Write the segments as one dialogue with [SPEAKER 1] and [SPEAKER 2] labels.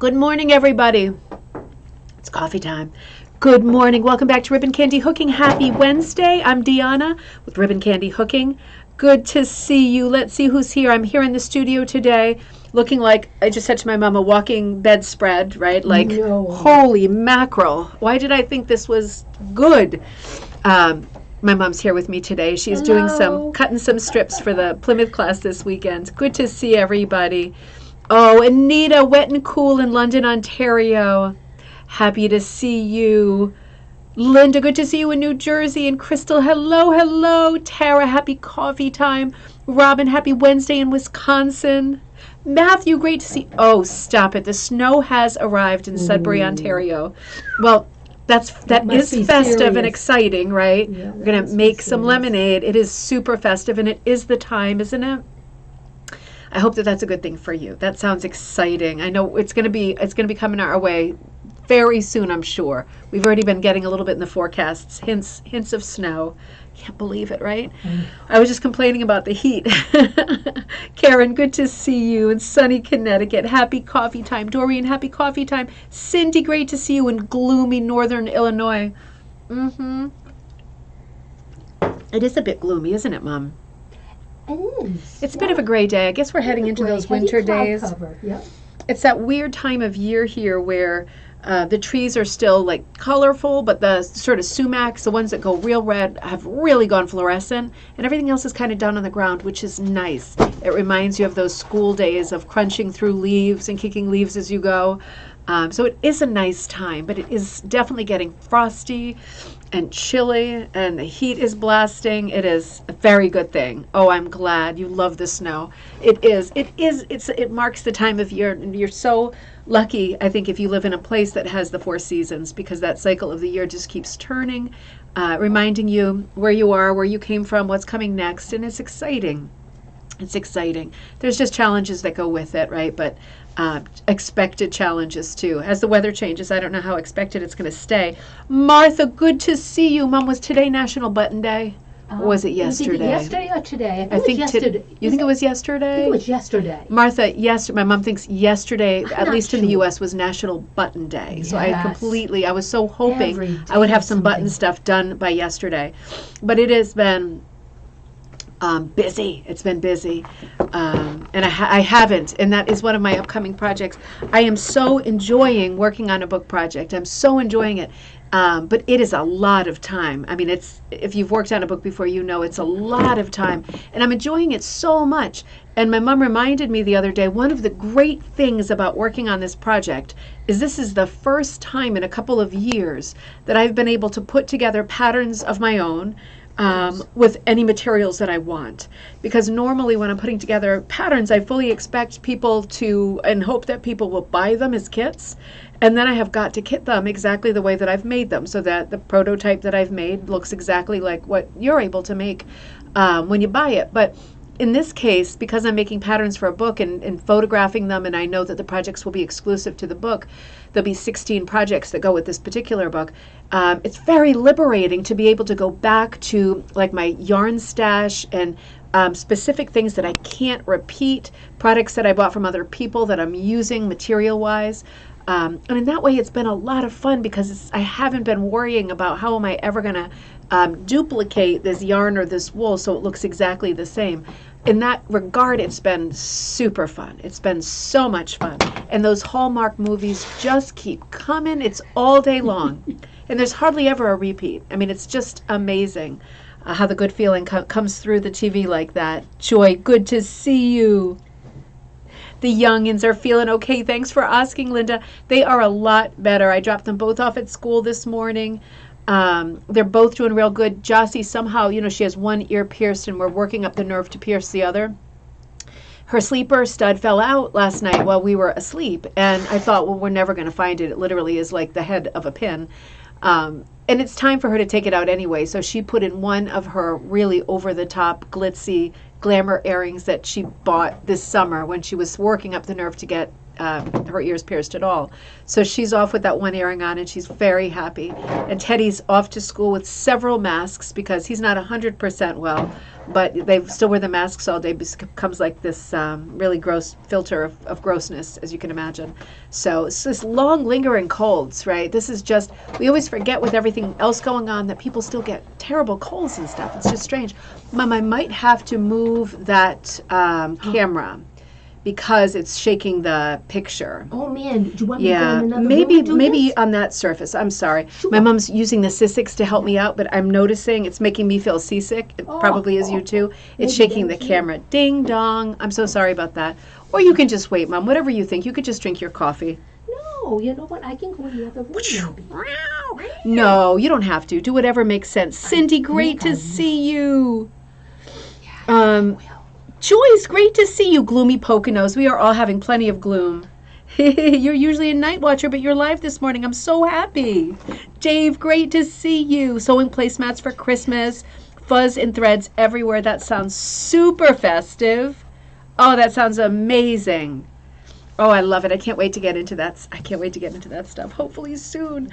[SPEAKER 1] Good morning, everybody. It's coffee time. Good morning. Welcome back to Ribbon Candy Hooking. Happy Wednesday. I'm Deanna with Ribbon Candy Hooking. Good to see you. Let's see who's here. I'm here in the studio today looking like, I just said to my mom, a walking bedspread, right? Like, no. Holy mackerel. Why did I think this was good? My mom's here with me today. She's doing cutting some strips for the Plymouth class this weekend. Good to see everybody. Oh, Anita, wet and cool in London, Ontario. Happy to see you. Linda, good to see you in New Jersey. And Crystal, hello, hello. Tara, happy coffee time. Robin, happy Wednesday in Wisconsin. Matthew, great to see. Oh, stop it. The snow has arrived in Sudbury, Ontario. Well, that is festive serious. And exciting, right? Yeah, we're going to make some lemonade. It is super festive, and it is the time, isn't it? I hope that that's a good thing for you. That sounds exciting. I know it's going to be coming our way very soon, I'm sure. We've already been getting a little bit in the forecasts, hints of snow. Can't believe it, right? I was just complaining about the heat. Karen, good to see you in sunny Connecticut. Happy coffee time. Doreen, happy coffee time. Cindy, great to see you in gloomy northern Illinois. It is a bit gloomy, isn't it, Mom?
[SPEAKER 2] It is.
[SPEAKER 1] It's a bit of a gray day. I guess we're heading into those winter days.
[SPEAKER 2] Yep.
[SPEAKER 1] It's that weird time of year here where the trees are still like colorful, but the sort of sumacs, the ones that go real red, have really gone fluorescent, and everything else is kind of down on the ground, which is nice. It reminds you of those school days of crunching through leaves and kicking leaves as you go. So it is a nice time, but it is definitely getting frosty and chilly, and the heat is blasting. It is a very good thing. Oh, I'm glad you love the snow. It marks the time of year, and you're so lucky, I think, if you live in a place that has the 4 seasons, because that cycle of the year just keeps turning, reminding you where you are, where you came from, what's coming next, and it's exciting. It's exciting. There's just challenges that go with it, right? But expected challenges too. As the weather changes, I don't know how expected it's going to stay. Martha, good to see you. Mom, was today National Button Day? Or was it yesterday?
[SPEAKER 2] Was it yesterday or today?
[SPEAKER 1] I think yesterday. You think it was yesterday?
[SPEAKER 2] I think it was yesterday.
[SPEAKER 1] Martha, yes, my mom thinks yesterday, at least in the U.S., was National Button Day.
[SPEAKER 2] Yes.
[SPEAKER 1] So I was so hoping I would have some button stuff done by yesterday. But it has been busy. It's been busy. And I haven't. And that is one of my upcoming projects. I am so enjoying working on a book project. I'm so enjoying it. But it is a lot of time. I mean, if you've worked on a book before, you know it's a lot of time. And I'm enjoying it so much. And my mom reminded me the other day, one of the great things about working on this project is this is the first time in a couple of years that I've been able to put together patterns of my own with any materials that I want. Because normally when I'm putting together patterns, I fully expect people to, and hope that people will buy them as kits. And then I have got to kit them exactly the way that I've made them, so that the prototype that I've made looks exactly like what you're able to make when you buy it. But in this case, because I'm making patterns for a book and photographing them, and I know that the projects will be exclusive to the book, there'll be 16 projects that go with this particular book. It's very liberating to be able to go back to like my yarn stash and specific things that I can't repeat, products that I bought from other people that I'm using material-wise. And in that way, it's been a lot of fun because I haven't been worrying about how am I ever going to duplicate this yarn or this wool so it looks exactly the same. In that regard, it's been super fun. It's been so much fun. And those Hallmark movies just keep coming. It's all day long. And there's hardly ever a repeat. I mean, it's just amazing how the good feeling comes through the TV like that. Joy, good to see you. The youngins are feeling okay. Thanks for asking, Linda. They are a lot better. I dropped them both off at school this morning. They're both doing real good. Jossie, somehow, she has one ear pierced, and we're working up the nerve to pierce the other. Her sleeper stud fell out last night while we were asleep, and I thought, well, we're never going to find it. It literally is like the head of a pin. And it's time for her to take it out anyway, so she put in one of her really over-the-top, glitzy glamour earrings that she bought this summer when she was working up the nerve to get her ears pierced at all. So she's off with that one earring on, and she's very happy. And Teddy's off to school with several masks because he's not 100% well, but they still wear the masks all day. Becomes like this really gross filter of grossness, as you can imagine. So it's this long lingering colds, right? This is just, we always forget with everything else going on that people still get terrible colds and stuff. It's just strange. Mom, I might have to move that camera because it's shaking the picture.
[SPEAKER 2] Oh man, do you want me to go in another
[SPEAKER 1] maybe
[SPEAKER 2] room and do
[SPEAKER 1] maybe
[SPEAKER 2] this?
[SPEAKER 1] on that surface. I'm sorry.
[SPEAKER 2] Sure.
[SPEAKER 1] My mom's using the Syssix to help me out, but I'm noticing it's making me feel seasick. It probably is you too. It's
[SPEAKER 2] Maybe
[SPEAKER 1] shaking the
[SPEAKER 2] that's you.
[SPEAKER 1] camera. Ding dong. I'm so sorry about that. Or you can just wait, Mom. Whatever you think. You could just drink your coffee.
[SPEAKER 2] No, you know what? I can go in the other room. Maybe.
[SPEAKER 1] No, you don't have to. Do whatever makes sense. Cindy, great to see you. Joyce, great to see you, Gloomy Poconos. We are all having plenty of gloom. You're usually a night watcher, but you're live this morning. I'm so happy. Dave, great to see you. Sewing placemats for Christmas. Fuzz and threads everywhere. That sounds super festive. Oh, that sounds amazing. Oh, I love it. I can't wait to get into that. I can't wait to get into that stuff. Hopefully soon.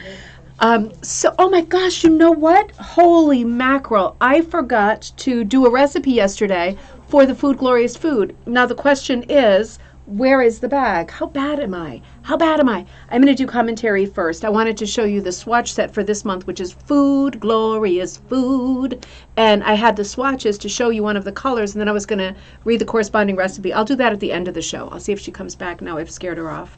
[SPEAKER 1] Oh my gosh, you know what? Holy mackerel. I forgot to do a recipe yesterday for the Food Glorious Food. Now the question is, where is the bag? How bad am I? How bad am I? I'm going to do commentary first. I wanted to show you the swatch set for this month, which is Food Glorious Food. And I had the swatches to show you one of the colors, and then I was going to read the corresponding recipe. I'll do that at the end of the show. I'll see if she comes back now. I've scared her off.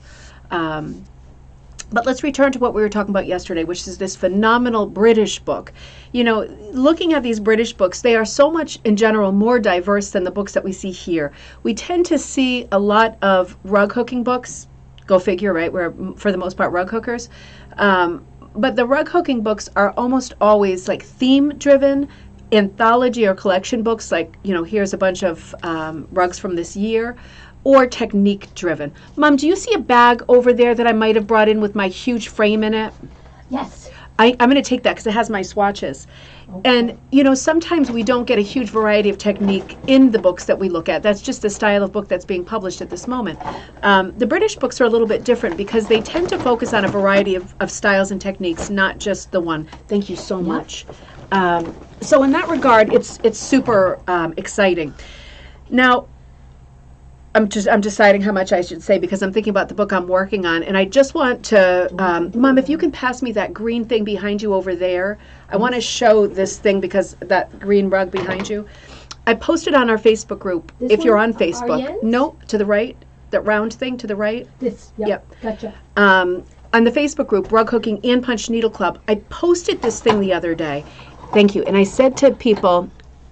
[SPEAKER 1] But let's return to what we were talking about yesterday, which is this phenomenal British book. You know, looking at these British books, they are so much, in general, more diverse than the books that we see here. We tend to see a lot of rug hooking books. Go figure, right? We're, for the most part, rug hookers. But the rug hooking books are almost always like theme-driven, anthology or collection books, like, you know, here's a bunch of rugs from this year, or technique driven. Mom, do you see a bag over there that I might have brought in with my huge frame in it?
[SPEAKER 2] Yes.
[SPEAKER 1] I'm going to take that because it has my swatches.
[SPEAKER 2] Okay.
[SPEAKER 1] And, you know, sometimes we don't get a huge variety of technique in the books that we look at. That's just the style of book that's being published at this moment. The British books are a little bit different because they tend to focus on a variety of styles and techniques, not just the one. Thank you so much. So in that regard, it's super exciting. Now, I'm deciding how much I should say because I'm thinking about the book I'm working on, and I just want to, Mom, if you can pass me that green thing behind you over there. I want to show this thing because that green rug behind you. I posted on our Facebook group.
[SPEAKER 2] This
[SPEAKER 1] if you're
[SPEAKER 2] one?
[SPEAKER 1] on Facebook,
[SPEAKER 2] Ariane's?
[SPEAKER 1] no, to the right, that round thing to the right.
[SPEAKER 2] This.
[SPEAKER 1] Yep.
[SPEAKER 2] Gotcha.
[SPEAKER 1] On the Facebook group, Rug Hooking and Punch Needle Club, I posted this thing the other day. Thank you. And I said to people,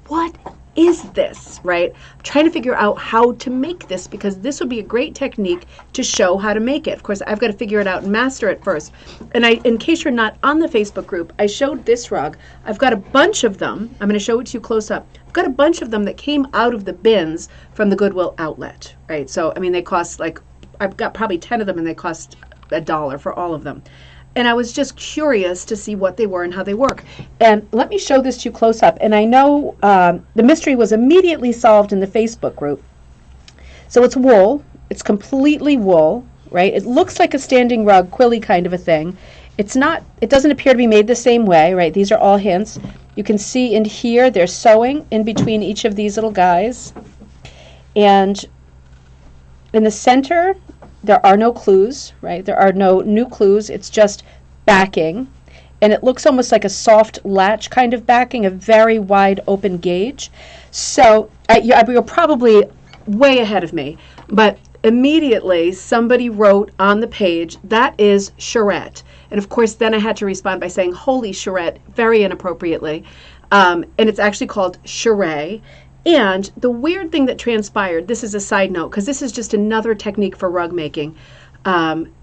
[SPEAKER 1] what is this, right? I'm trying to figure out how to make this because this would be a great technique to show how to make it. Of course, I've got to figure it out and master it first. And in case you're not on the Facebook group, I showed this rug. I've got a bunch of them. I'm going to show it to you close up. I've got a bunch of them that came out of the bins from the Goodwill outlet, right? So, I mean, they cost like, I've got probably 10 of them and they cost $1 for all of them. And I was just curious to see what they were and how they work. And let me show this to you close up. And I know the mystery was immediately solved in the Facebook group. So it's wool. It's completely wool, right? It looks like a standing rug, quilly kind of a thing. It's not, it doesn't appear to be made the same way, right? These are all hints. You can see in here, there's sewing in between each of these little guys. And in the center, there are no clues, right? There are no new clues. It's just backing. And it looks almost like a soft latch kind of backing, a very wide open gauge. So you're probably way ahead of me. But immediately somebody wrote on the page, that is charade. And of course, then I had to respond by saying, holy charade, very inappropriately. And it's actually called charade. And the weird thing that transpired, this is a side note, because this is just another technique for rug making.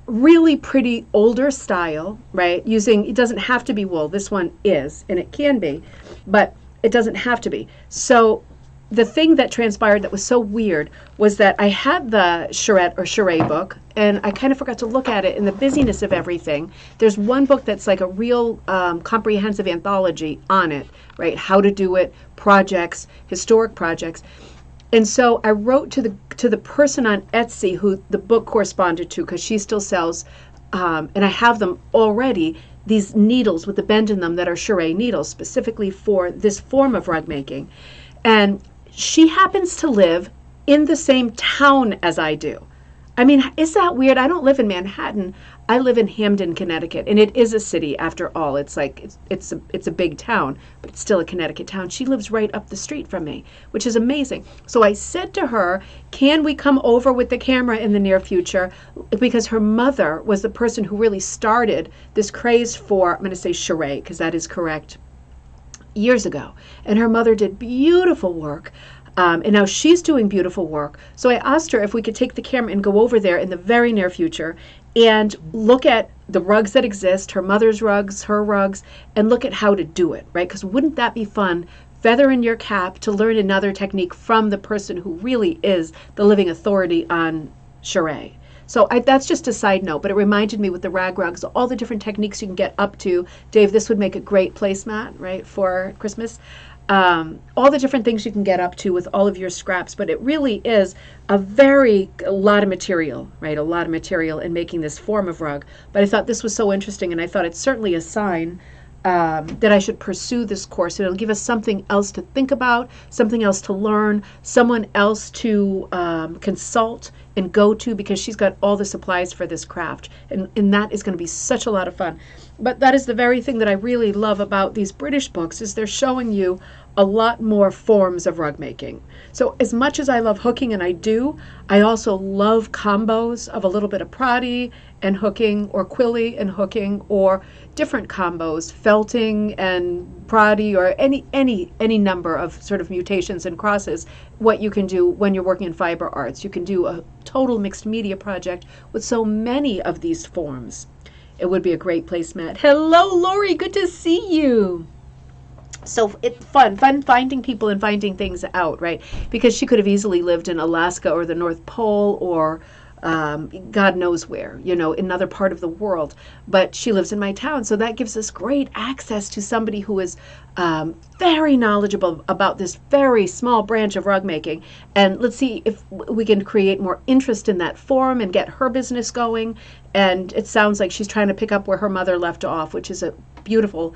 [SPEAKER 1] Really pretty older style, right? Using, it doesn't have to be wool. This one is, and it can be, but it doesn't have to be. So the thing that transpired that was so weird was that I had the charade or charade book, and I kind of forgot to look at it in the busyness of everything. There's one book that's like a real comprehensive anthology on it, right? How to do it, projects, historic projects. And so I wrote to the person on Etsy who the book corresponded to, because she still sells, and I have them already, these needles with the bend in them that are charade needles specifically for this form of rug making. And she happens to live in the same town as I do. I mean, is that weird? I don't live in Manhattan. I live in Hamden, Connecticut, and it is a city after all. It's like it's a big town, but it's still a Connecticut town. She lives right up the street from me, which is amazing. So I said to her, "Can we come over with the camera in the near future?" Because her mother was the person who really started this craze for, I'm going to say charade, because that is correct, years ago. And her mother did beautiful work. And now she's doing beautiful work. So I asked her if we could take the camera and go over there in the very near future and look at the rugs that exist, her mother's rugs, her rugs, and look at how to do it, right? Because wouldn't that be fun? Feather in your cap to learn another technique from the person who really is the living authority on charade. So that's just a side note, but it reminded me with the rag rugs, all the different techniques you can get up to. Dave, this would make a great placemat, right, for Christmas. All the different things you can get up to with all of your scraps, but it really is a lot of material, right? A lot of material in making this form of rug. But I thought this was so interesting, and I thought it's certainly a sign that I should pursue this course. It'll give us something else to think about, something else to learn, someone else to consult and go to, because she's got all the supplies for this craft. And that is going to be such a lot of fun. But that is the very thing that I really love about these British books, is they're showing you a lot more forms of rug making. So as much as I love hooking, and I do, I also love combos of a little bit of Proddy and hooking, or quilly and hooking, or different combos, felting and Proddy, or any number of sort of mutations and crosses. What you can do when you're working in fiber arts, you can do a total mixed media project with so many of these forms. It would be a great placemat. Hello, Lori, good to see you. So it's fun finding people and finding things out, right? Because she could have easily lived in Alaska or the North Pole, or God knows where, in another part of the world. But she lives in my town, so that gives us great access to somebody who is very knowledgeable about this very small branch of rug making. And let's see if we can create more interest in that form and get her business going. And it sounds like she's trying to pick up where her mother left off, which is a beautiful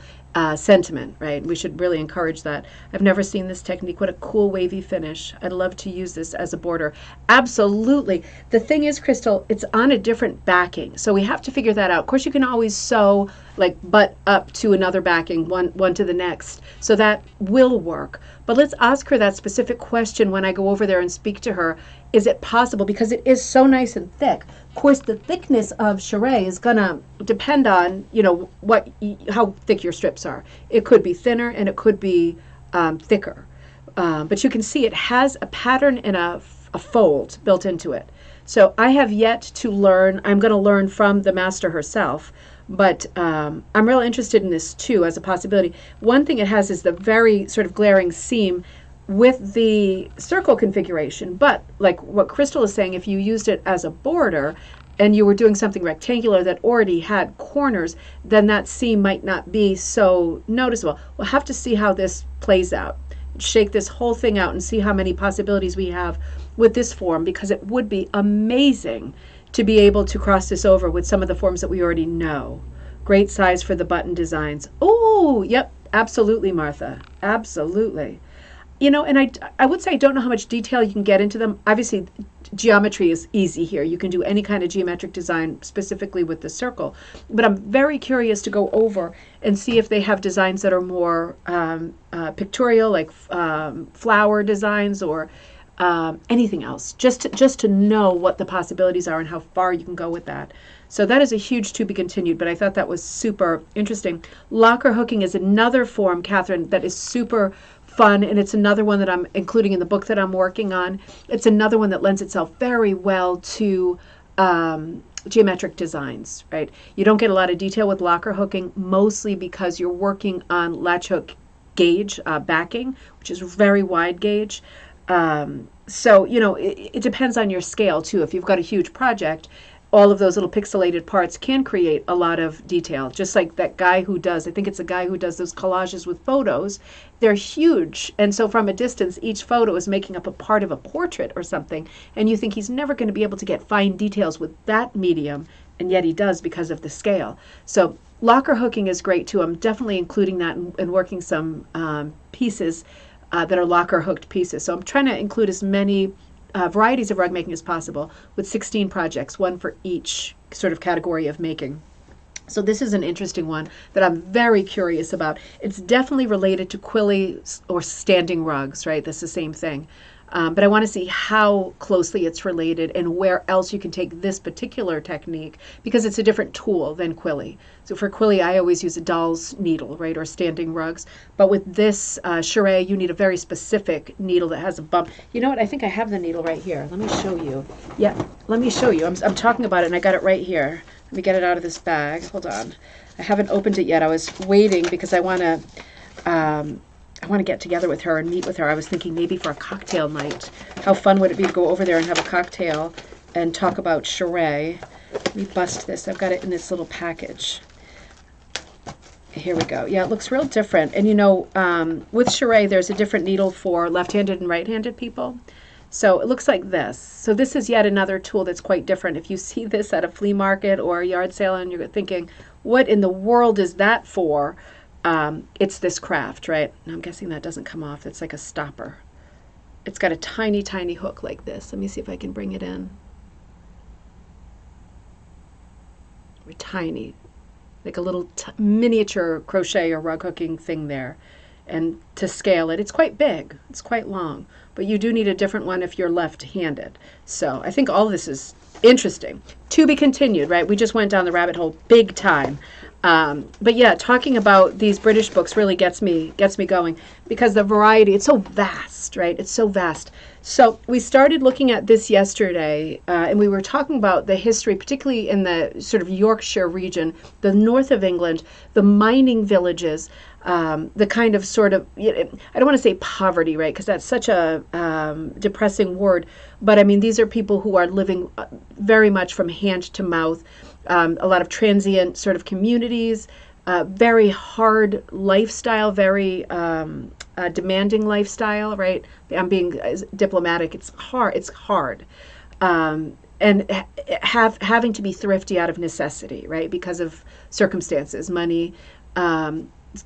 [SPEAKER 1] sentiment, right? We should really encourage that. I've never seen this technique. What a cool wavy finish. I'd love to use this as a border. Absolutely. The thing is, Crystal, it's on a different backing, so we have to figure that out. Of course, you can always sew like butt up to another backing, one to the next, so that will work. But let's ask her that specific question when I go over there and speak to her. Is it possible? Because it is so nice and thick. Of course, the thickness of charade is gonna depend on, how thick your strips are. It could be thinner and it could be thicker. But you can see it has a pattern and a fold built into it. So I have yet to learn. I'm going to learn from the master herself. But I'm real interested in this too as a possibility. One thing it has is the very sort of glaring seam with the circle configuration. But like what Crystal is saying, if you used it as a border and you were doing something rectangular that already had corners, then that seam might not be so noticeable. We'll have to see how this plays out. Shake this whole thing out and see how many possibilities we have with this form, because it would be amazing to be able to cross this over with some of the forms that we already know. Great size for the button designs. Oh, yep, absolutely, Martha. Absolutely. And I would say I don't know how much detail you can get into them. Obviously, geometry is easy here. You can do any kind of geometric design specifically with the circle. But I'm very curious to go over and see if they have designs that are more pictorial, like flower designs, or anything else, just to know what the possibilities are and how far you can go with that. So that is a huge to be continued, but I thought that was super interesting. Locker hooking is another form, Catherine, that is super fun, and it's another one that I'm including in the book that I'm working on. It's another one that lends itself very well to geometric designs, right? You don't get a lot of detail with locker hooking, mostly because you're working on latch hook gauge backing, which is very wide gauge. So, it depends on your scale too. If you've got a huge project all of those little pixelated parts can create a lot of detail. Just like that guy who does, I think it's a guy who does those collages with photos. They're huge. And so from a distance, each photo is making up a part of a portrait or something. And you think he's never going to be able to get fine details with that medium. And yet he does because of the scale. So locker hooking is great too. I'm definitely including that and working some pieces that are locker hooked pieces. So I'm trying to include as many varieties of rug making as possible with 16 projects, one for each sort of category of making. So this is an interesting one that I'm very curious about. It's definitely related to quilly or standing rugs, right? That's the same thing. But I want to see how closely it's related and where else you can take this particular technique, because it's a different tool than quilly. So for quilly, I always use a doll's needle, right, or standing rugs. But with this charade, you need a very specific needle that has a bump. You know what? I think I have the needle right here. Let me show you. Yeah, let me show you. I'm talking about it, and I got it right here. Let me get it out of this bag. Hold on. I haven't opened it yet. I was waiting because I want to get together with her and meet with her. I was thinking maybe for a cocktail night. How fun would it be to go over there and have a cocktail and talk about charade? Let me bust this. I've got it in this little package. Here we go. Yeah, it looks real different. And you know, with charade, there's a different needle for left-handed and right-handed people. So it looks like this. So this is yet another tool that's quite different. If you see this at a flea market or a yard sale and you're thinking, what in the world is that for? It's this craft, right? And I'm guessing that doesn't come off. It's like a stopper. It's got a tiny, tiny hook like this. Let me see if I can bring it in. Tiny, like a little miniature crochet or rug hooking thing there. And to scale it, it's quite big. It's quite long. But you do need a different one if you're left-handed. So I think all this is interesting. To be continued, right? We just went down the rabbit hole big time. But yeah, talking about these British books really gets me going, because the variety, it's so vast, right? It's so vast. So we started looking at this yesterday, and we were talking about the history, particularly in the sort of Yorkshire region, the north of England, the mining villages, the kind of sort of, I don't want to say poverty, right? Because that's such a depressing word. But I mean, these are people who are living very much from hand to mouth. A lot of transient sort of communities, very hard lifestyle, very demanding lifestyle, right? I'm being diplomatic. It's hard. And having to be thrifty out of necessity, right? Because of circumstances, money,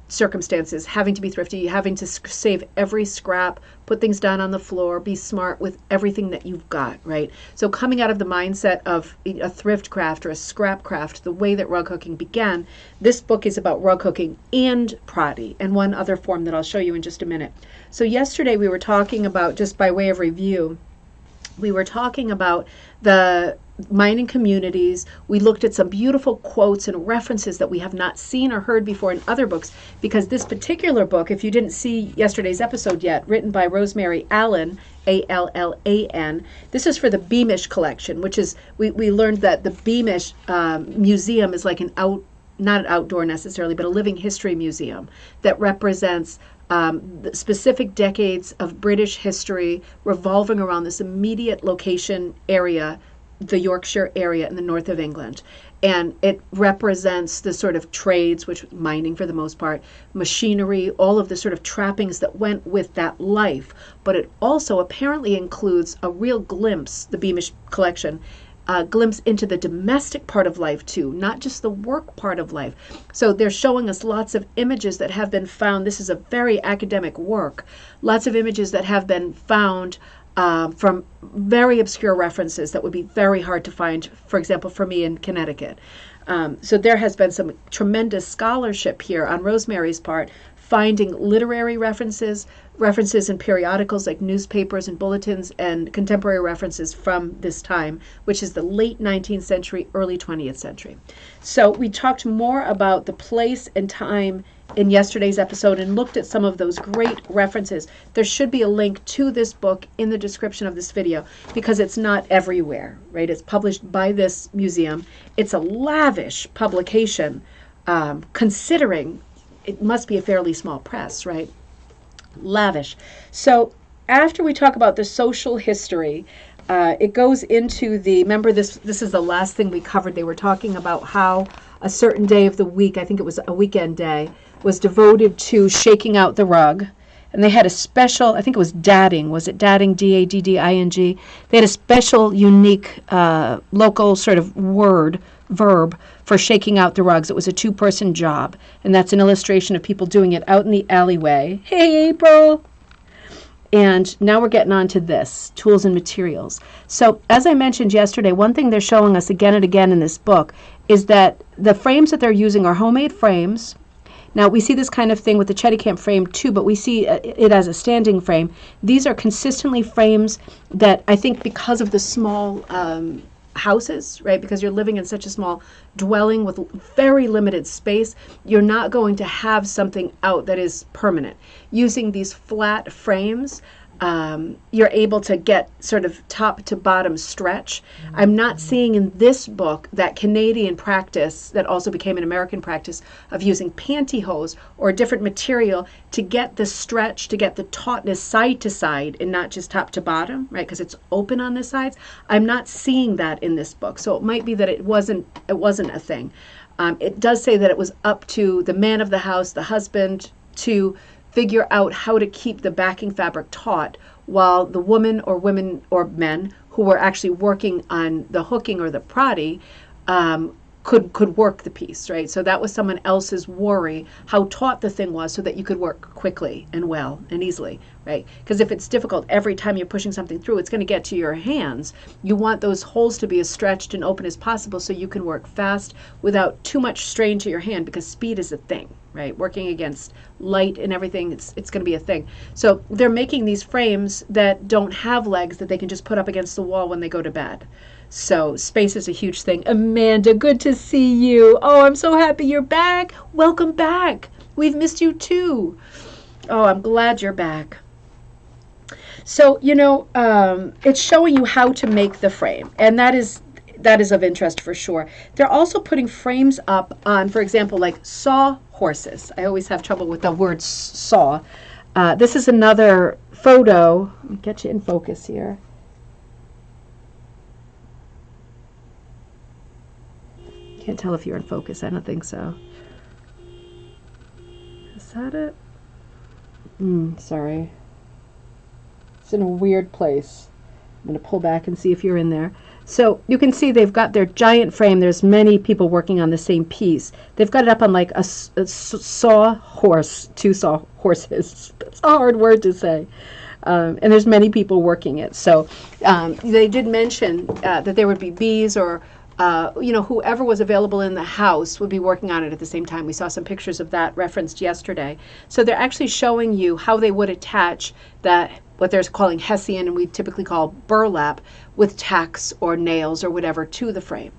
[SPEAKER 1] circumstances, having to be thrifty, having to save every scrap, put things down on the floor, be smart with everything that you've got, right? So coming out of the mindset of a thrift craft or a scrap craft, the way that rug hooking began, this book is about rug hooking and Proddy, and one other form that I'll show you in just a minute. So yesterday we were talking about, just by way of review, we were talking about the mining communities. We looked at some beautiful quotes and references that we have not seen or heard before in other books, because this particular book, if you didn't see yesterday's episode yet, written by Rosemary Allan, Allan, this is for the Beamish Collection, which is, we learned that the Beamish Museum is like not an outdoor necessarily, but a living history museum that represents the specific decades of British history revolving around this immediate location area, the Yorkshire area in the north of England. And it represents the sort of trades, which mining for the most part, machinery, all of the sort of trappings that went with that life. But it also apparently includes a real glimpse, the Beamish Collection, a glimpse into the domestic part of life too, not just the work part of life. So they're showing us lots of images that have been found. This is a very academic work. Lots of images that have been found from very obscure references that would be very hard to find, for example, for me in Connecticut. So there has been some tremendous scholarship here on Rosemary's part, finding literary references in periodicals like newspapers and bulletins, and contemporary references from this time, which is the late 19th century, early 20th century. So we talked more about the place and time in yesterday's episode and looked at some of those great references. There should be a link to this book in the description of this video, because it's not everywhere, right? It's published by this museum. It's a lavish publication, considering it must be a fairly small press, right? Lavish. So after we talk about the social history, it goes into the, remember this is the last thing we covered. They were talking about how a certain day of the week, I think it was a weekend day, was devoted to shaking out the rug. And they had a special, I think it was dadding. Was it dadding, D-A-D-D-I-N-G? They had a special, unique, local sort of verb for shaking out the rugs. It was a 2-person job. And that's an illustration of people doing it out in the alleyway. Hey, April! And now we're getting on to this, tools and materials. So as I mentioned yesterday, one thing they're showing us again and again in this book is that the frames that they're using are homemade frames. Now, we see this kind of thing with the Cheticamp frame, too, but we see it as a standing frame. These are consistently frames that I think because of the small houses, right, because you're living in such a small dwelling with very limited space, you're not going to have something out that is permanent. Using these flat frames, you're able to get sort of top to bottom stretch. I'm not seeing in this book that Canadian practice that also became an American practice of using pantyhose or a different material to get the stretch, to get the tautness side to side and not just top to bottom, right? Because it's open on the sides. I'm not seeing that in this book. So it might be that it wasn't a thing. It does say that it was up to the man of the house, the husband, to figure out how to keep the backing fabric taut while the woman or men who were actually working on the hooking or the Proddy could work the piece, right? So that was someone else's worry, how taut the thing was so that you could work quickly and well and easily, right? Because if it's difficult every time you're pushing something through, it's going to get to your hands. You want those holes to be as stretched and open as possible so you can work fast without too much strain to your hand, because speed is a thing, right? Working against light and everything, it's going to be a thing. So they're making these frames that don't have legs that they can just put up against the wall when they go to bed. So space is a huge thing. Amanda, good to see you. Oh, I'm so happy you're back. Welcome back. We've missed you too. Oh, I'm glad you're back. So, it's showing you how to make the frame, and that is of interest for sure. They're also putting frames up on, for example, like saw horses. I always have trouble with the word saw. This is another photo. Let me get you in focus here. Can't tell if you're in focus. I don't think so. Is that it? Sorry. It's in a weird place. I'm going to pull back and see if you're in there. So you can see they've got their giant frame. There's many people working on the same piece. They've got it up on like a saw horse, 2 saw horses. That's a hard word to say. And there's many people working it. So they did mention that there would be bees or whoever was available in the house would be working on it at the same time. We saw some pictures of that referenced yesterday. So they're actually showing you how they would attach that, what they're calling hessian, and we typically call burlap, with tacks or nails or whatever to the frame,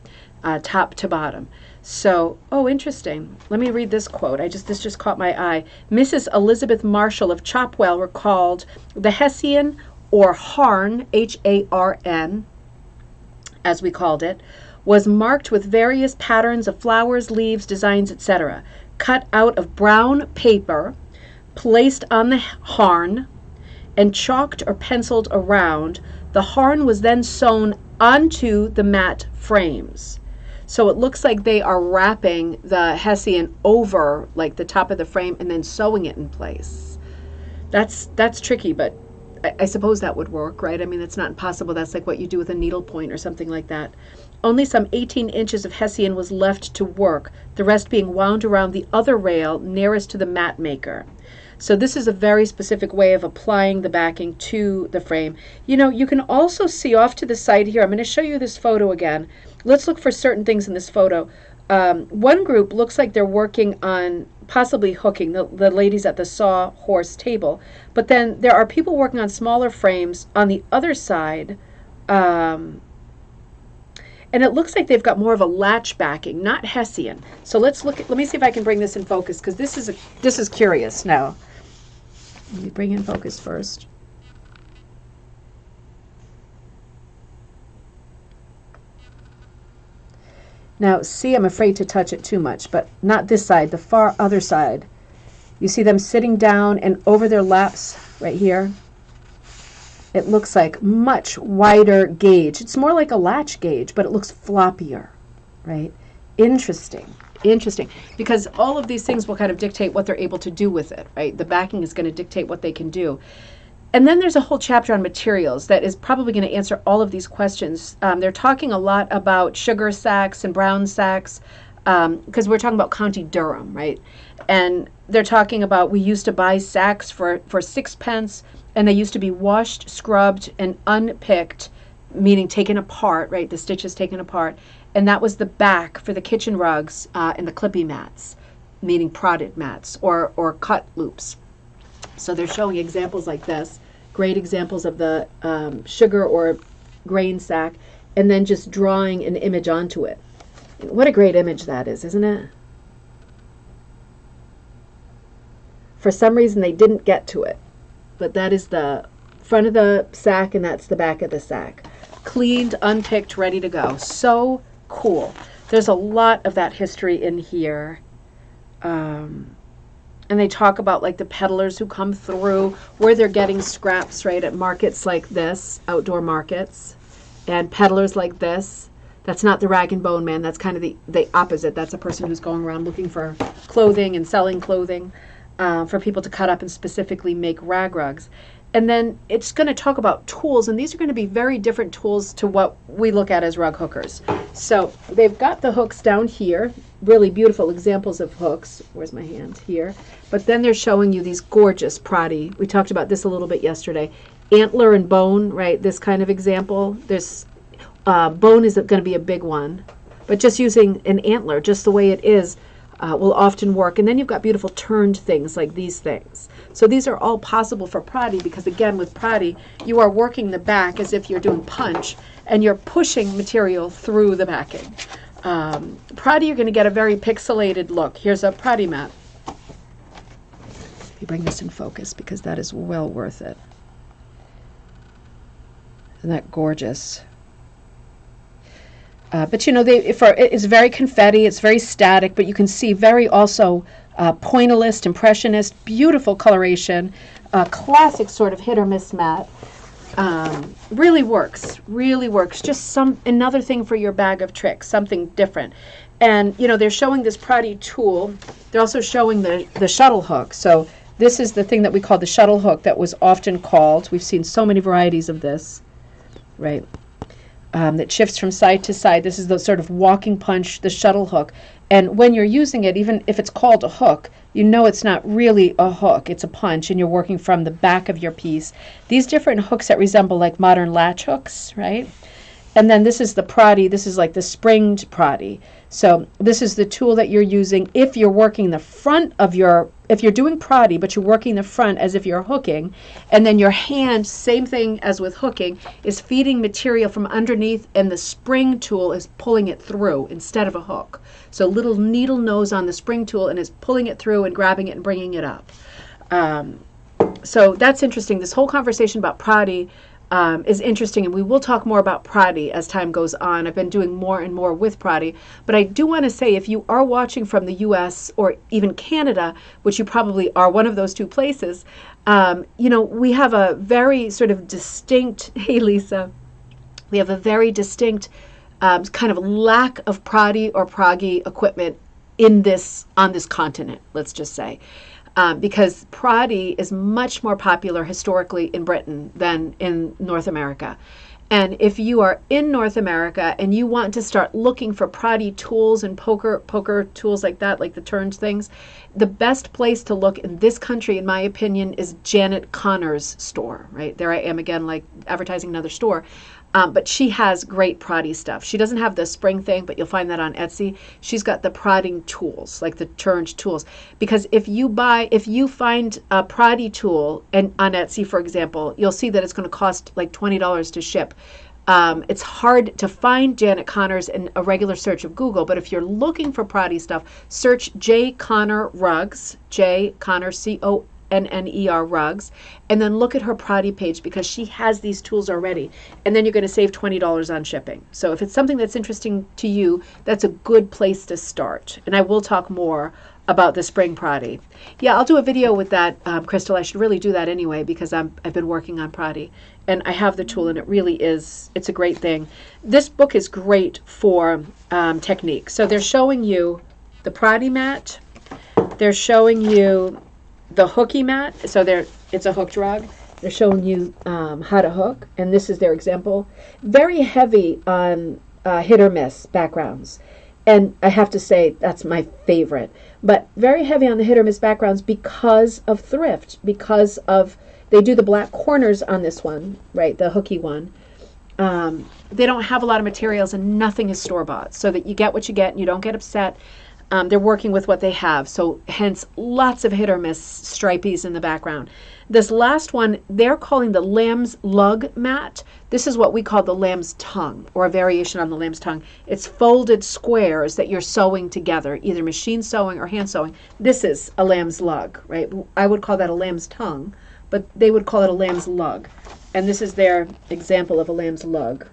[SPEAKER 1] top to bottom. So, oh, interesting. Let me read this quote. This just caught my eye. Mrs. Elizabeth Marshall of Chopwell recalled the hessian, or harn, H-A-R-N, as we called it, was marked with various patterns of flowers, leaves, designs, etc., cut out of brown paper, placed on the harn, and chalked or penciled around. The harn was then sewn onto the mat frames. So it looks like they are wrapping the hessian over like the top of the frame and then sewing it in place. That's tricky, but I suppose that would work, right? I mean, it's not impossible. That's like what you do with a needlepoint or something like that. Only some 18 inches of hessian was left to work, the rest being wound around the other rail nearest to the mat maker. So this is a very specific way of applying the backing to the frame. You can also see off to the side here, I'm going to show you this photo again. Let's look for certain things in this photo. One group looks like they're working on possibly hooking, the ladies at the saw horse table. But then there are people working on smaller frames on the other side. And it looks like they've got more of a latch backing, not hessian. So let me see if I can bring this in focus, because this is curious now. Let me bring in focus first. Now, see, I'm afraid to touch it too much, but not this side, the far other side. You see them sitting down and over their laps right here. It looks like much wider gauge. It's more like a latch gauge, but it looks floppier, right? Interesting. Interesting. Because all of these things will kind of dictate what they're able to do with it, right? The backing is going to dictate what they can do. And then there's a whole chapter on materials that is probably going to answer all of these questions. They're talking a lot about sugar sacks and brown sacks, because we're talking about County Durham, right? And they're talking about, we used to buy sacks for 6 pence, and they used to be washed, scrubbed, and unpicked, meaning taken apart, right? The stitches taken apart. And that was the back for the kitchen rugs and the clippy mats, meaning prodded mats or cut loops. So they're showing examples like this, great examples of the sugar or grain sack, and then just drawing an image onto it. What a great image that is, isn't it? For some reason they didn't get to it, but that is the front of the sack and that's the back of the sack. Cleaned, unpicked, ready to go. So cool. There's a lot of that history in here. And they talk about like the peddlers who come through, where they're getting scraps, right, at markets like this, outdoor markets, and peddlers like this. That's not the rag and bone man. That's kind of the opposite. That's a person who's going around looking for clothing and selling clothing for people to cut up and specifically make rag rugs. And then it's going to talk about tools, and these are going to be very different tools to what we look at as rug hookers. So they've got the hooks down here, really beautiful examples of hooks. Where's my hand? Here. But then they're showing you these gorgeous Proddy. We talked about this a little bit yesterday. Antler and bone, right? This kind of example. There's bone is going to be a big one. But just using an antler, just the way it is, will often work. And then you've got beautiful turned things like these things. So these are all possible for Proddy because, again, with Proddy, you are working the back as if you're doing punch, and you're pushing material through the backing. Proddy, you're going to get a very pixelated look. Here's a Proddy mat. Let me bring this in focus because that is well worth it. Isn't that gorgeous? But you know, it's very confetti, it's very static, but you can see very also pointillist, impressionist, beautiful coloration, classic sort of hit or miss mat. Really works, really works. Just another thing for your bag of tricks, something different. And you know, they're showing this Proddy tool. They're also showing the shuttle hook. So this is the thing that we call the shuttle hook that was often called. We've seen so many varieties of this, right? That shifts from side to side. This is the sort of walking punch, the shuttle hook. And when you're using it, even if it's called a hook, you know it's not really a hook. It's a punch, and you're working from the back of your piece. These different hooks that resemble like modern latch hooks, right? And then this is the Proddy. This is like the springed Proddy. So this is the tool that you're using if you're working the front of if you're doing Proddy, but you're working the front as if you're hooking, and then your hand, same thing as with hooking, is feeding material from underneath, and the spring tool is pulling it through instead of a hook. So little needle nose on the spring tool, and is pulling it through and grabbing it and bringing it up. So that's interesting. This whole conversation about Proddy is interesting, and we will talk more about Proddy as time goes on. I've been doing more and more with Proddy, but I do want to say, if you are watching from the U.S. or even Canada, which you probably are, one of those two places, you know, we have a very sort of distinct, hey Lisa, we have a very distinct kind of lack of Proddy or proggy equipment on this continent, let's just say. Because Proddy is much more popular historically in Britain than in North America. And if you are in North America and you want to start looking for Proddy tools and poker tools like that, like the turned things, the best place to look in this country, in my opinion, is Janet Connor's store, right? There I am again, like advertising another store. But she has great Proddy stuff. She doesn't have the spring thing, but you'll find that on Etsy. She's got the prodding tools, like the turned tools. Because if you find a Proddy tool on Etsy, for example, you'll see that it's going to cost like $20 to ship. It's hard to find Janet Connor's in a regular search of Google, but if you're looking for Proddy stuff, search J. Connor Rugs, J. Connor, CONNER rugs, and then look at her Proddy page, because she has these tools already, and then you're going to save $20 on shipping. So if it's something that's interesting to you, that's a good place to start. And I will talk more about the spring Proddy. Yeah, I'll do a video with that, Crystal. I should really do that anyway, because I've been working on Proddy, and I have the tool, and it really is, it's a great thing. This book is great for technique. So they're showing you the Proddy mat. They're showing you the hooky mat. So it's a hooked rug. They're showing you how to hook, and this is their example. Very heavy on hit or miss backgrounds. And I have to say, that's my favorite. But very heavy on the hit or miss backgrounds because of thrift, because of, they do the black corners on this one, right, the hooky one. They don't have a lot of materials, and nothing is store-bought, so that you get what you get and you don't get upset. They're working with what they have, so hence lots of hit or miss stripies in the background. This last one, they're calling the lamb's lug mat. This is what we call the lamb's tongue, or a variation on the lamb's tongue. It's folded squares that you're sewing together, either machine sewing or hand sewing. This is a lamb's lug, right? I would call that a lamb's tongue, but they would call it a lamb's lug. And this is their example of a lamb's lug.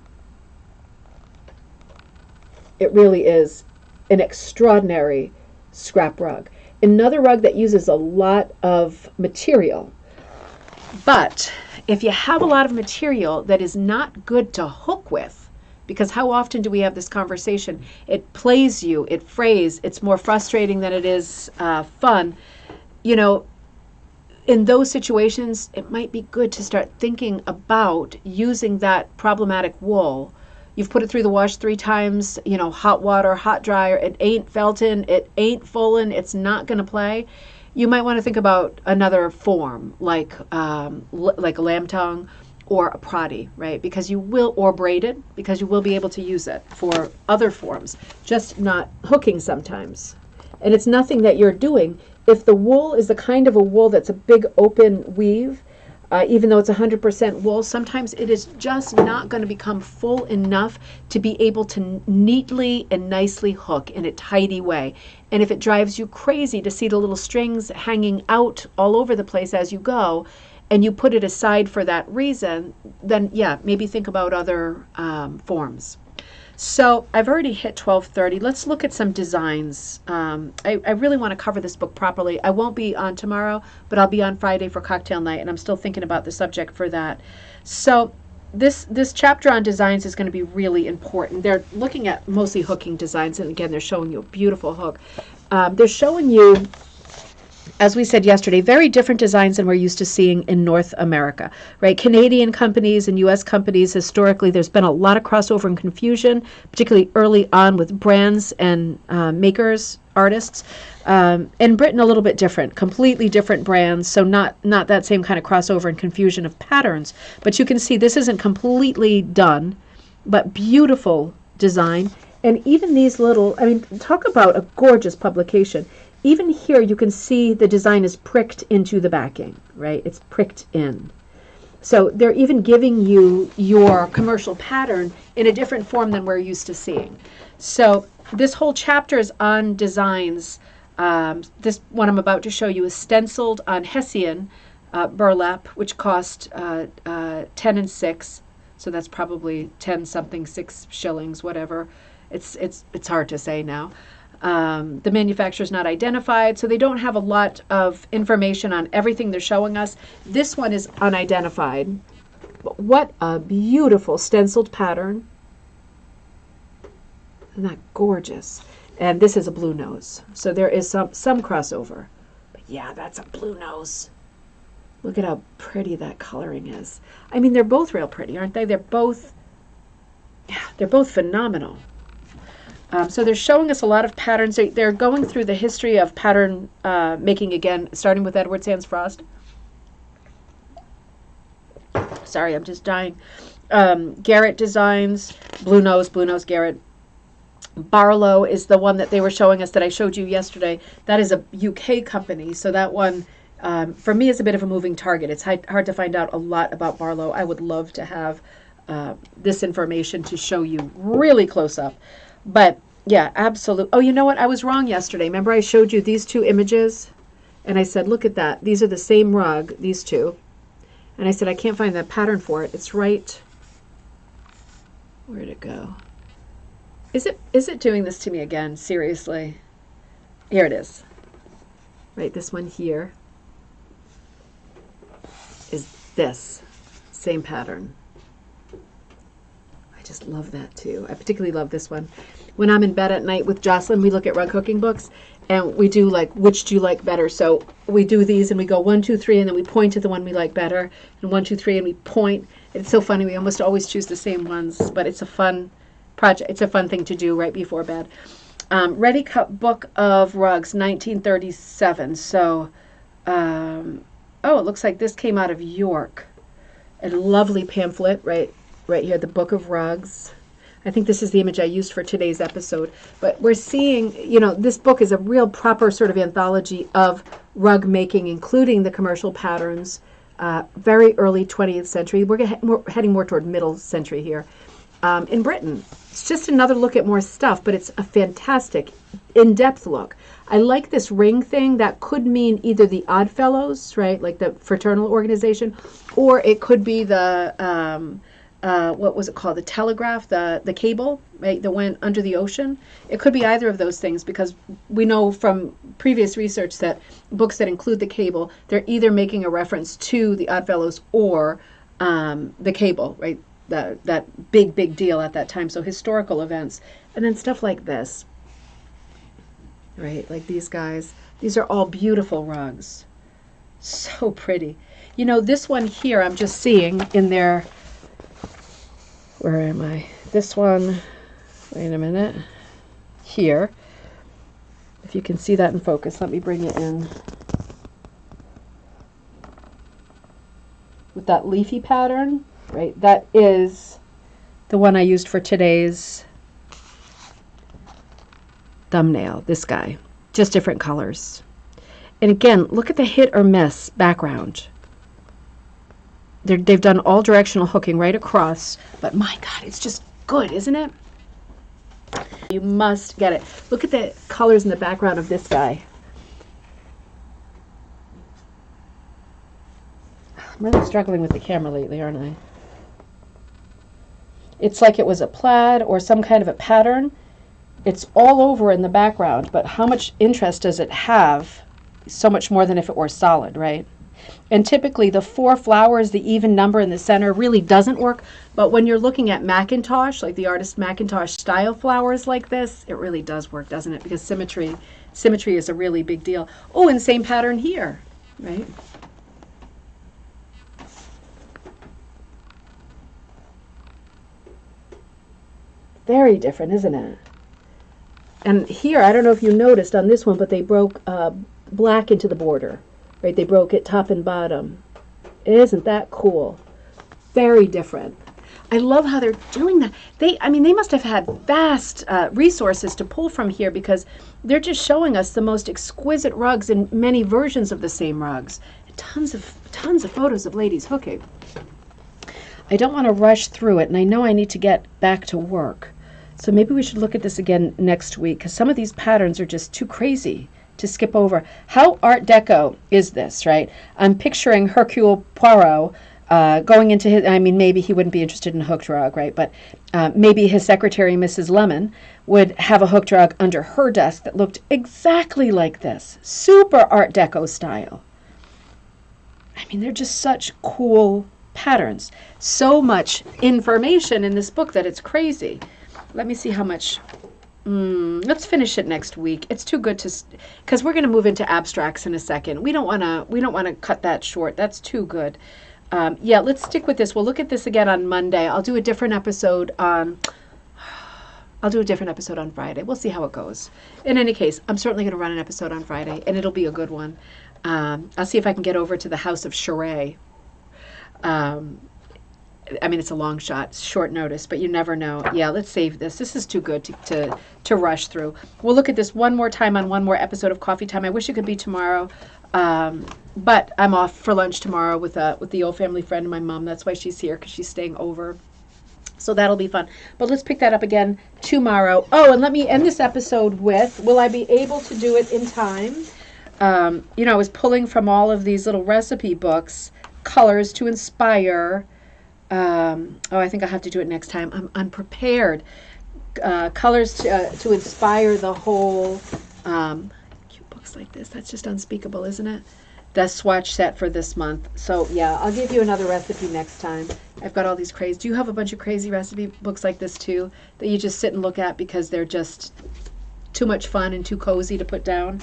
[SPEAKER 1] It really is an extraordinary scrap rug. Another rug that uses a lot of material. But if you have a lot of material that is not good to hook with, because how often do we have this conversation? It plays you, it frays, it's more frustrating than it is fun. You know, in those situations, it might be good to start thinking about using that problematic wool. You've put it through the wash 3 times, you know, hot water, hot dryer, it ain't felting, it ain't fulling, it's not going to play. You might want to think about another form, like a lamb tongue or a Proddy, right? Because you will, or braided, because you will be able to use it for other forms, just not hooking sometimes. And it's nothing that you're doing. If the wool is the kind of a wool that's a big open weave, even though it's 100% wool, sometimes it is just not going to become full enough to be able to neatly and nicely hook in a tidy way. And if it drives you crazy to see the little strings hanging out all over the place as you go, and you put it aside for that reason, then yeah, maybe think about other forms. So I've already hit 12:30. Let's look at some designs. I really want to cover this book properly. I won't be on tomorrow, but I'll be on Friday for cocktail night, and I'm still thinking about the subject for that. So this chapter on designs is going to be really important. They're looking at mostly hooking designs, and again, they're showing you a beautiful hook. They're showing you, as we said yesterday, very different designs than we're used to seeing in North America, right? Canadian companies and U.S. companies, historically, there's been a lot of crossover and confusion, particularly early on with brands and makers, artists. In Britain, a little bit different, completely different brands, so not that same kind of crossover and confusion of patterns. But you can see this isn't completely done, but beautiful design. And even these little, I mean, talk about a gorgeous publication. Even here, you can see the design is pricked into the backing, right? It's pricked in. So they're even giving you your commercial pattern in a different form than we're used to seeing. So this whole chapter is on designs. This one I'm about to show you is stenciled on Hessian burlap, which cost 10 and 6. So that's probably 10 something, 6 shillings, whatever. It's hard to say now. The manufacturer is not identified, so they don't have a lot of information on everything they're showing us. This one is unidentified. But what a beautiful stenciled pattern. Isn't that gorgeous? And this is a blue nose, so there is some crossover. But yeah, that's a blue nose. Look at how pretty that coloring is. I mean, they're both real pretty, aren't they? They're both phenomenal. So they're showing us a lot of patterns. They're going through the history of pattern making again, starting with Edward Sands Frost. Sorry, I'm just dying. Garrett Designs, Blue Nose, Garrett. Barlow is the one that they were showing us that I showed you yesterday. That is a UK company, so that one, for me, is a bit of a moving target. It's hard to find out a lot about Barlow. I would love to have this information to show you really close up. But yeah, absolutely. Oh, you know what? I was wrong yesterday. Remember I showed you these 2 images? And I said, look at that. These are the same rug, these 2. And I said, I can't find the pattern for it. It's right. Where'd it go? Is it doing this to me again? Seriously. Here it is. Right, this one here is this. Same pattern. I just love that too. I particularly love this one. When I'm in bed at night with Jocelyn, we look at rug hooking books and we do like, which do you like better? So we do these and we go 1, 2, 3, and then we point to the one we like better, and 1, 2, 3, and we point. It's so funny. We almost always choose the same ones, but it's a fun project. It's a fun thing to do right before bed. Ready Cut Book of Rugs, 1937. So, oh, it looks like this came out of York. A lovely pamphlet right here, the Book of Rugs. I think this is the image I used for today's episode. But we're seeing, this book is a real proper sort of anthology of rug making, including the commercial patterns. Very early 20th century. We're heading more toward middle century here. In Britain. It's just another look at more stuff, but it's a fantastic, in-depth look. I like this ring thing. That could mean either the Oddfellows, right, like the fraternal organization, or it could be the, what was it called, the telegraph, the cable, right, that went under the ocean. It could be either of those things, because we know from previous research that books that include the cable, they're either making a reference to the Oddfellows or the cable, right? That big deal at that time. So historical events. And then stuff like this, right? Like these guys. These are all beautiful rugs. So pretty. This one here I'm just seeing in there. Where am I? This one, wait a minute. Here. If you can see that in focus, let me bring it in. With that leafy pattern. Right, that is the one I used for today's thumbnail, this guy. Just different colors. And again, look at the hit or miss background. They've done all directional hooking right across, but my God, it's just good, isn't it? You must get it. Look at the colors in the background of this guy. I'm really struggling with the camera lately, aren't I? It's like it was a plaid or some kind of a pattern. It's all over in the background, but how much interest does it have? So much more than if it were solid, right? And typically the 4 flowers, the even number in the center really doesn't work, but when you're looking at Macintosh, like the artist Macintosh style flowers like this, it really does work, doesn't it? Because symmetry is a really big deal. Oh, and same pattern here, right? Very different, isn't it? And here, I don't know if you noticed on this one, but they broke black into the border, right? They broke it top and bottom. Isn't that cool? Very different. I love how they're doing that. They must have had vast resources to pull from here, because they're just showing us the most exquisite rugs in many versions of the same rugs. Tons of photos of ladies hooking. I don't want to rush through it, and I know I need to get back to work. So maybe we should look at this again next week, because some of these patterns are just too crazy to skip over. How Art Deco is this, right? I'm picturing Hercule Poirot going into his, maybe he wouldn't be interested in a hooked rug, right? But maybe his secretary, Mrs. Lemon, would have a hooked rug under her desk that looked exactly like this. Super Art Deco style. They're just such cool patterns. So much information in this book that it's crazy. Let me see how much. Let's finish it next week. It's too good to, because we're going to move into abstracts in a second. We don't want to cut that short. That's too good. Yeah, let's stick with this. We'll look at this again on Monday. I'll do a different episode on Friday. We'll see how it goes. In any case, I'm certainly going to run an episode on Friday, and it'll be a good one. I'll see if I can get over to the house of charade. It's a long shot, short notice, but you never know. Yeah, let's save this. This is too good to rush through. We'll look at this one more time on one more episode of Coffee Time. I wish it could be tomorrow, but I'm off for lunch tomorrow with the old family friend of my mom. That's why she's here, because she's staying over. So that'll be fun. But let's pick that up again tomorrow. Oh, and let me end this episode with, will I be able to do it in time? I was pulling from all of these little recipe books, colors to inspire. I think I'll have to do it next time. I'm unprepared. Colors to inspire the whole. Cute books like this. That's just unspeakable, isn't it? the swatch set for this month. So yeah, I'll give you another recipe next time. I've got all these crazy. Do you have a bunch of crazy recipe books like this too that you just sit and look at because they're just too much fun and too cozy to put down?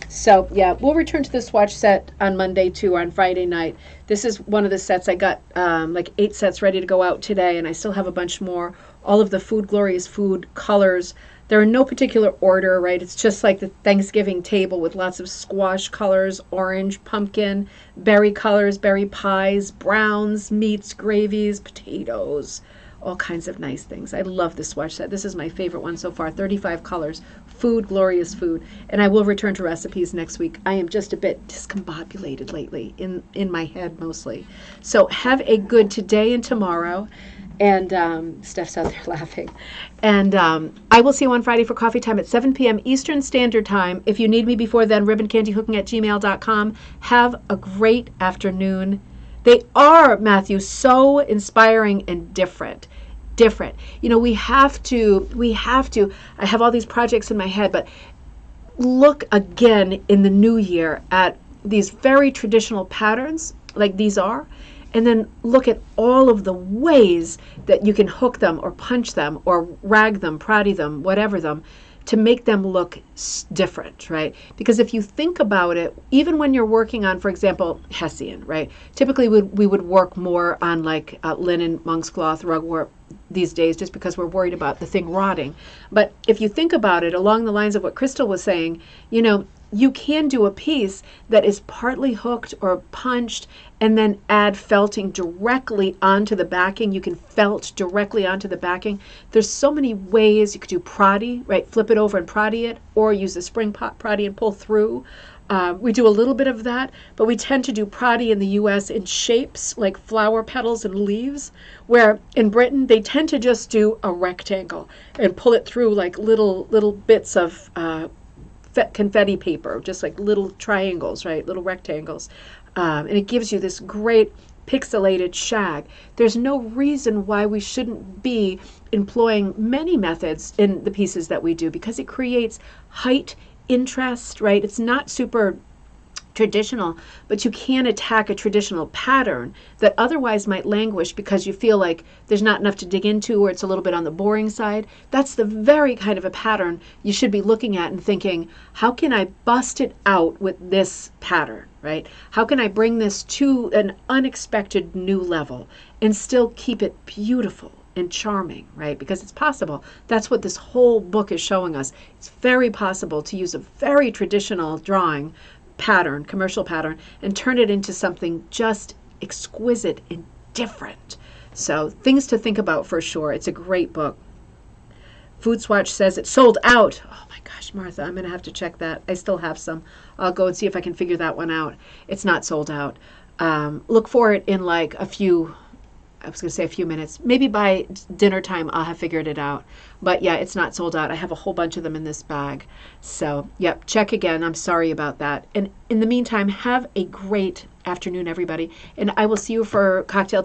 [SPEAKER 1] So yeah, we'll return to the swatch set on Monday too, or on Friday night. This is one of the sets. I got like 8 sets ready to go out today, and I still have a bunch more. All of the Food Glorious Food colors. They're in no particular order, right? It's just like the Thanksgiving table with lots of squash colors, orange, pumpkin, berry colors, berry pies, browns, meats, gravies, potatoes, all kinds of nice things. I love this swatch set. This is my favorite one so far. 35 colors. Food, glorious food. And I will return to recipes next week. I am just a bit discombobulated lately, in my head mostly. So have a good today and tomorrow. And Steph's out there laughing. And I will see you on Friday for coffee time at 7 p.m. Eastern Standard Time. If you need me before then, ribboncandyhooking@gmail.com. Have a great afternoon. They are, Matthew, so inspiring and different. You know, we have to, I have all these projects in my head, but look again in the new year at these very traditional patterns like these are, and then look at all of the ways that you can hook them or punch them or rag them, Proddy them, whatever them, to make them look different, right? Because if you think about it, even when you're working on, for example, Hessian, right? Typically we would work more on like linen, monk's cloth, rugwort these days just because we're worried about the thing rotting. But if you think about it along the lines of what Crystal was saying, you know, you can do a piece that is partly hooked or punched and then add felting directly onto the backing. You can felt directly onto the backing. There's so many ways. You could do Proddy, right? Flip it over and Proddy it, or use a spring pot Proddy and pull through. We do a little bit of that, but we tend to do Proddy in the U.S. in shapes like flower petals and leaves, where in Britain they tend to just do a rectangle and pull it through like little bits of confetti paper, just like little triangles, right? Little rectangles. And it gives you this great pixelated shag. There's no reason why we shouldn't be employing many methods in the pieces that we do, because it creates height, interest, right? It's not super traditional, but you can attack a traditional pattern that otherwise might languish because you feel like there's not enough to dig into, or it's a little bit on the boring side. That's the very kind of a pattern you should be looking at and thinking, how can I bust it out with this pattern, right? How can I bring this to an unexpected new level and still keep it beautiful and charming, right? Because it's possible. That's what this whole book is showing us. It's very possible to use a very traditional drawing pattern, commercial pattern, and turn it into something just exquisite and different. So things to think about for sure. It's a great book. Food Swatch says it's sold out. Oh my gosh, Martha, I'm going to have to check that. I still have some. I'll go and see if I can figure that one out. It's not sold out. Look for it in like a few minutes. Maybe by dinner time I'll have figured it out. But yeah, it's not sold out. I have a whole bunch of them in this bag. So, yep, check again. I'm sorry about that. And in the meantime, have a great afternoon, everybody. And I will see you for cocktail